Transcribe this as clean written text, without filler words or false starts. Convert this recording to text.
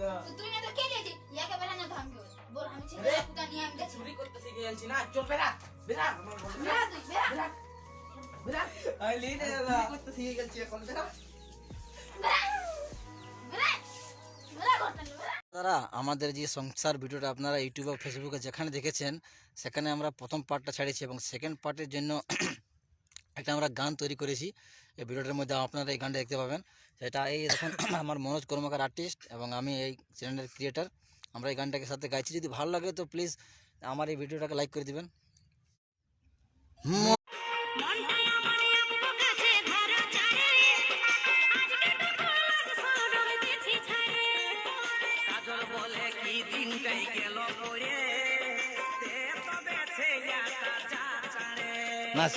তো তুই না তো কে লিয়েছিস ইয়াকে বেলা না ভাঙকে বল আমি ছেলে পুতা নিয়ে আমি গেছি চুরি করতে শিখে গেছি না চল বেরা বেরা আমার বল বেরা তুই বেরা বেরা বেরা আই লিনে দাদা চুরি করতে শিখে গেছি এখন বেরা বেরা বেরা বেরা ঘটনা বেরা দাদা আমাদের যে সংসার ভিডিওটা আপনারা ইউটিউব বা ফেসবুকে যেখানে দেখেছেন সেখানে আমরা প্রথম পার্টটা ছাড়িয়েছি এবং সেকেন্ড পার্টের জন্য একটা আমরা গান তৈরি করেছি। এই ভিডিওটার মধ্যে আপনারা এই গানটা দেখতে পাবেন। সেটা এই দেখুন আমার মনোজ কর্মকার আর্টিস্ট এবং আমি এই চ্যানেলের ক্রিয়েটার। আমরা এই গানটাকে সাথে গাইছি। যদি ভালো লাগে তো প্লিজ আমার এই ভিডিওটাকে লাইক করে দিবেন। নাচ